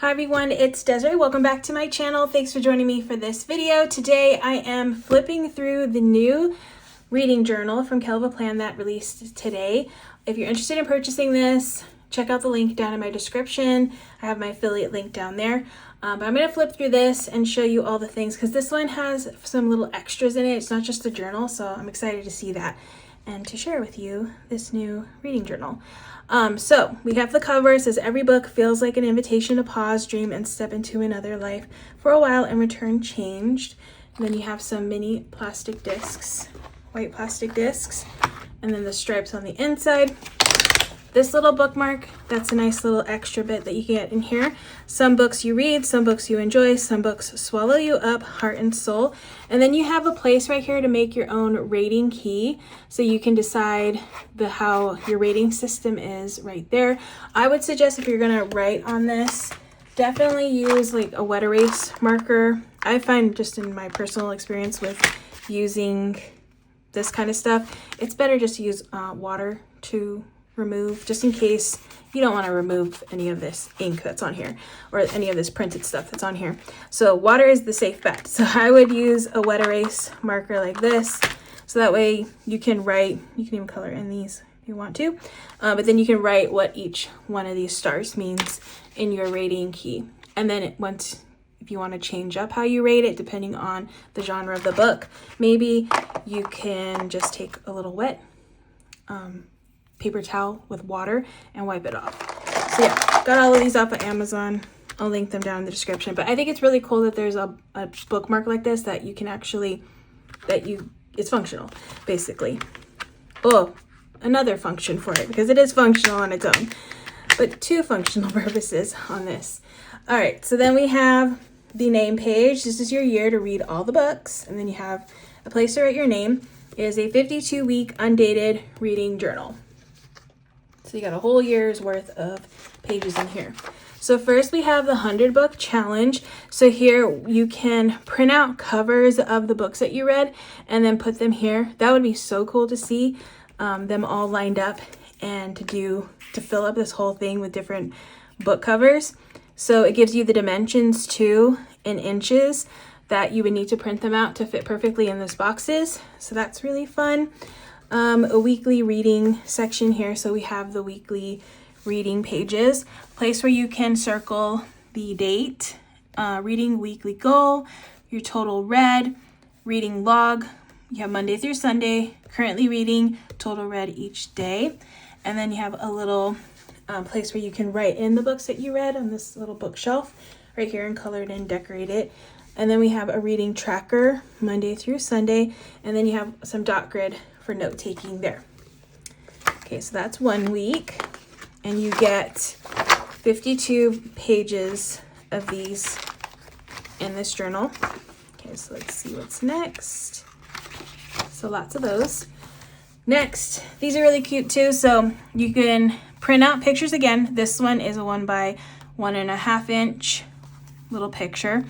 Hi everyone, it's Desiree. Welcome back to my channel. Thanks for joining me for this video. Today I am flipping through the new reading journal from Kellofaplan that released today. If you're interested in purchasing this, check out the link down in my description. I have my affiliate link down there. But I'm going to flip through this and show you all the things because this one has some little extras in it. It's not just a journal, so I'm excited to see that and to share with you this new reading journal. So we have the cover. It says every book feels like an invitation to pause, dream, and step into another life for a while and return changed. And then you have some mini plastic discs, white plastic discs, and then the stripes on the inside. This little bookmark, that's a nice little extra bit that you get in here. Some books you read, some books you enjoy, some books swallow you up, heart and soul. And then you have a place right here to make your own rating key. So you can decide how your rating system is right there. I would suggest if you're gonna write on this, definitely use like a wet erase marker. I find just in my personal experience with using this kind of stuff, it's better just to use water to remove, just in case you don't want to remove any of this ink that's on here or any of this printed stuff that's on here. So water is the safe bet. So I would use a wet erase marker like this, so that way you can write, you can even color in these if you want to, but then you can write what each one of these stars means in your rating key. And then if you want to change up how you rate it depending on the genre of the book, maybe you can just take a little wet paper towel with water and wipe it off. So yeah, got all of these off of Amazon. I'll link them down in the description. But I think it's really cool that there's a bookmark like this that you can actually, it's functional, basically. Oh, another function for it, because it is functional on its own, but two functional purposes on this. All right, so then we have the name page. This is your year to read all the books. And then you have a place to write your name. It is a 52-week undated reading journal. So you got a whole year's worth of pages in here. So first we have the 100 book challenge. So here you can print out covers of the books that you read and then put them here. That would be so cool to see them all lined up and to fill up this whole thing with different book covers. So it gives you the dimensions too in inches that you would need to print them out to fit perfectly in those boxes. So that's really fun. A weekly reading section here. So we have the weekly reading pages, place where you can circle the date, reading weekly goal, your total read, reading log. You have Monday through Sunday, currently reading, total read each day. And then you have a little place where you can write in the books that you read on this little bookshelf right here and color it and decorate it. And then we have a reading tracker, Monday through Sunday. And then you have some dot grid for note taking there. Okay, so that's 1 week. And you get 52 pages of these in this journal. Okay, so let's see what's next. So lots of those. Next, these are really cute too. So you can print out pictures again. This one is a 1 by 1.5 inch little picture.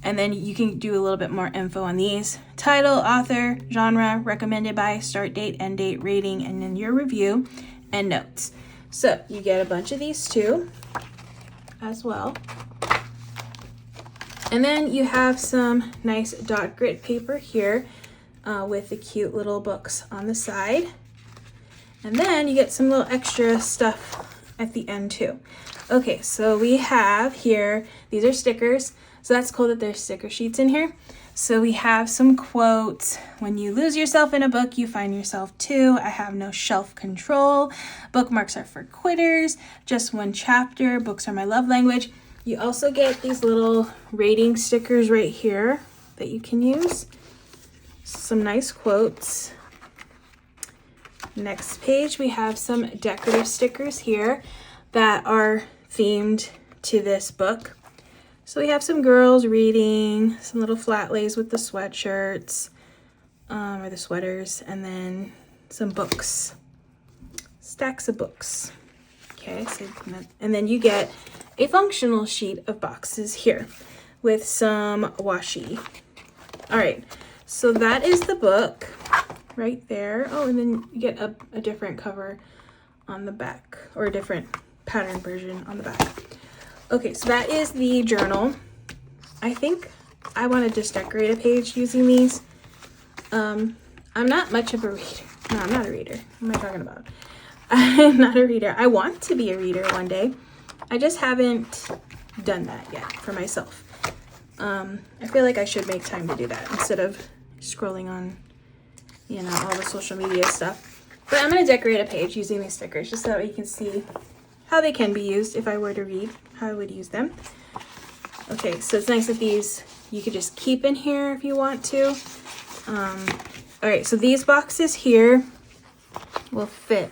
And then you can do a little bit more info on these. Title, author, genre, recommended by, start date, end date, rating, and then your review and notes. So you get a bunch of these too as well. And then you have some nice dot grid paper here with the cute little books on the side. And then you get some little extra stuff at the end too. Okay, so we have here, these are stickers. So that's cool that there's sticker sheets in here. So we have some quotes. When you lose yourself in a book, you find yourself too. I have no shelf control. Bookmarks are for quitters. Just one chapter. Books are my love language. You also get these little rating stickers right here that you can use. Some nice quotes. Next page, we have some decorative stickers here that are themed to this book. So we have some girls reading, some little flat lays with the sweatshirts, or the sweaters, and then some books, stacks of books. Okay, so and then you get a functional sheet of boxes here with some washi. All right, so that is the book right there. Oh, and then you get a different cover on the back, or a different pattern version on the back. Okay, so that is the journal. I think I want to just decorate a page using these. I'm not much of a reader. No, I'm not a reader. What am I talking about? I'm not a reader. I want to be a reader one day. I just haven't done that yet for myself. I feel like I should make time to do that instead of scrolling on, you know, all the social media stuff. But I'm going to decorate a page using these stickers just so that you can see how they can be used if I were to read, how I would use them. Okay, so it's nice that these you could just keep in here if you want to. All right, so these boxes here will fit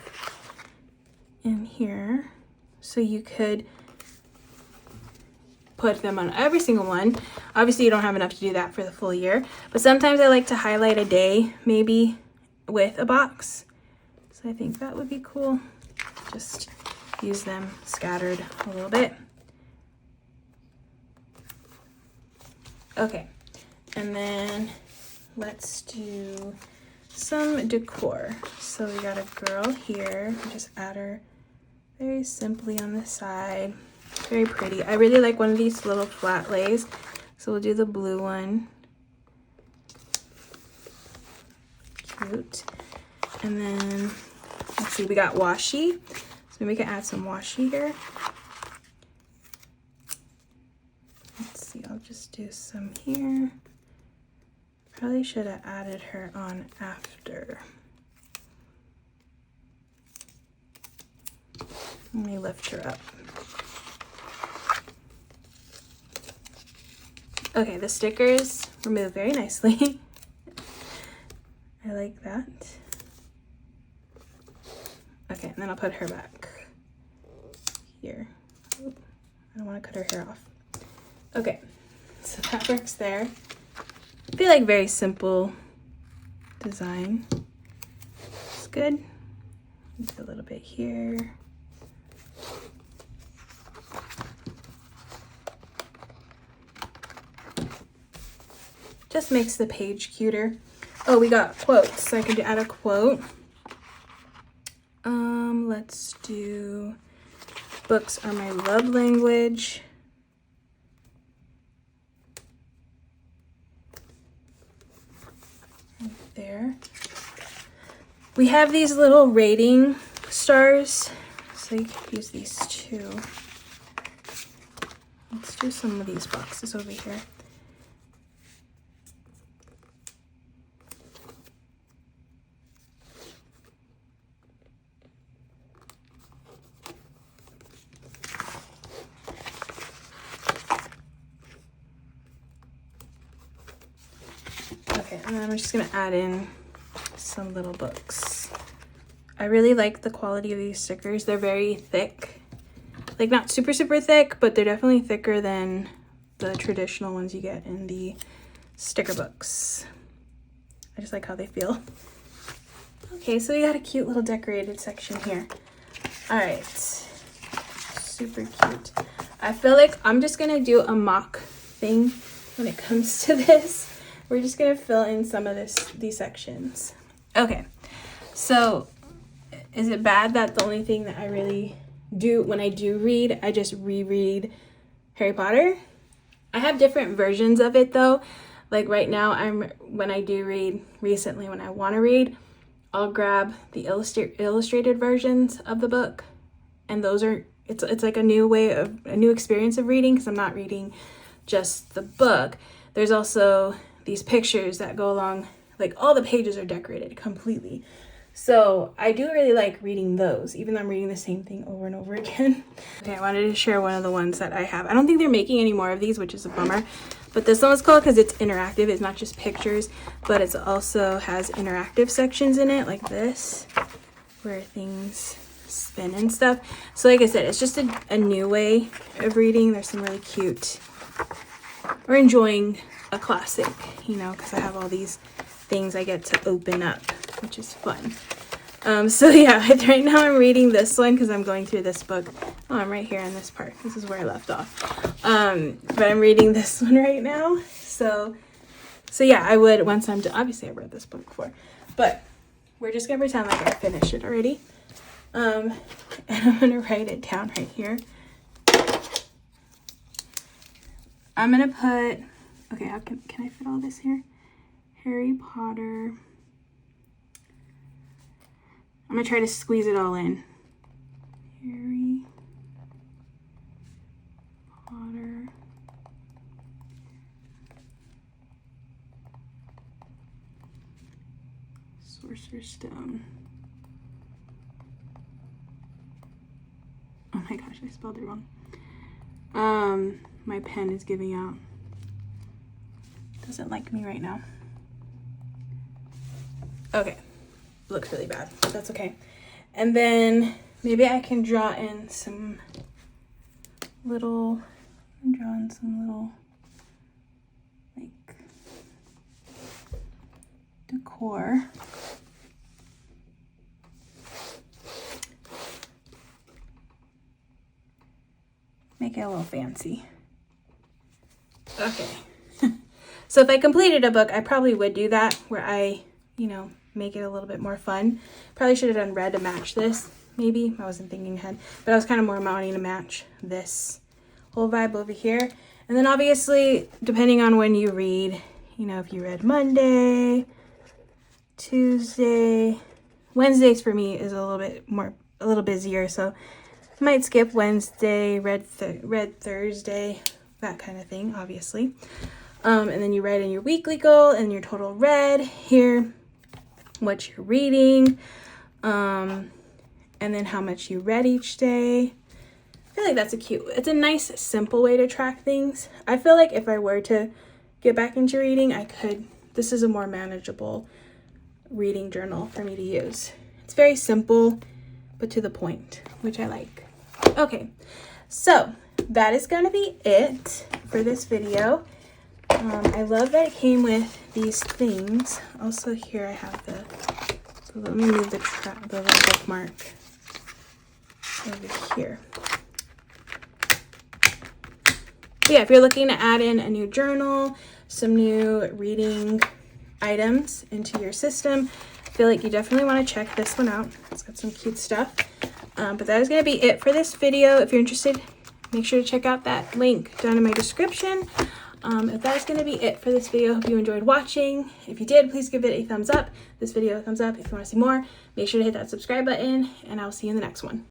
in here. So you could put them on every single one. Obviously you don't have enough to do that for the full year, but sometimes I like to highlight a day maybe with a box. So I think that would be cool. Just use them scattered a little bit. Okay, and then let's do some decor. So we got a girl here. Just add her very simply on the side. Very pretty. I really like one of these little flat lays. So we'll do the blue one. Cute. And then, let's see, we got washi. So maybe we can add some washi here. Let's see, I'll just do some here. Probably should have added her on after. Let me lift her up. Okay, the stickers remove very nicely. I like that. Okay, and then I'll put her back here. Oop, I don't want to cut her hair off. Okay, so that works there. I feel like very simple design. It's good. Do a little bit here. Just makes the page cuter. Oh, we got quotes, so I can add a quote. Let's do books are my love language. Right there. We have these little rating stars, so you can use these too. Let's do some of these boxes over here. Okay, and then I'm just gonna add in some little books. I really like the quality of these stickers. They're very thick. Like not super, super thick, but they're definitely thicker than the traditional ones you get in the sticker books. I just like how they feel. Okay, so we got a cute little decorated section here. All right, super cute. I feel like I'm just gonna do a mock thing when it comes to this. We're just gonna fill in some of these sections. Okay, so is it bad that the only thing that I really do when I do read, I just reread Harry Potter? I have different versions of it though. Like right now, when I do read recently, when I want to read, I'll grab the illustrated versions of the book, and those are it's like a new experience of reading because I'm not reading just the book. There's also these pictures that go along, like all the pages are decorated completely. So I do really like reading those, even though I'm reading the same thing over and over again. Okay, I wanted to share one of the ones that I have. I don't think they're making any more of these, which is a bummer. But this one was cool because it's interactive. It's not just pictures, but it also has interactive sections in it, like this, where things spin and stuff. So like I said, it's just a new way of reading. There's some really cute, or enjoying a classic, you know, because I have all these things I get to open up, which is fun. So yeah, right now I'm reading this one because I'm going through this book. Oh, I'm right here in this part. This is where I left off. But I'm reading this one right now. So yeah, I would, once I'm done, obviously I read this book before, but we're just gonna pretend like I finished it already. And I'm gonna write it down right here. I'm gonna put, okay, how can I fit all this here? Harry Potter. I'm gonna try to squeeze it all in. Harry Potter. Sorcerer's Stone. Oh my gosh, I spelled it wrong. My pen is giving out. Doesn't like me right now. Okay, looks really bad, but that's okay. And then maybe I can draw in some little, like decor. Make it a little fancy. Okay. So if I completed a book, I probably would do that, where I, you know, make it a little bit more fun. Probably should have done red to match this, maybe. I wasn't thinking ahead, but I was kind of more wanting to match this whole vibe over here. And then obviously, depending on when you read, you know, if you read Monday, Tuesday, Wednesdays for me is a little busier, so I might skip Wednesday, read Thursday, that kind of thing, obviously. And then you write in your weekly goal and your total read here, what you're reading, and then how much you read each day. I feel like that's it's a nice, simple way to track things. I feel like if I were to get back into reading, this is a more manageable reading journal for me to use. It's very simple, but to the point, which I like. Okay, so that is going to be it for this video. I love that it came with these things. Also here I have let me move the little bookmark over here. But yeah, if you're looking to add in a new journal, some new reading items into your system, I feel like you definitely want to check this one out. It's got some cute stuff. But that is going to be it for this video. If you're interested, make sure to check out that link down in my description. If that's going to be it for this video, hope you enjoyed watching. If you did, please give it a thumbs up. This video a thumbs up. If you want to see more, make sure to hit that subscribe button, and I'll see you in the next one.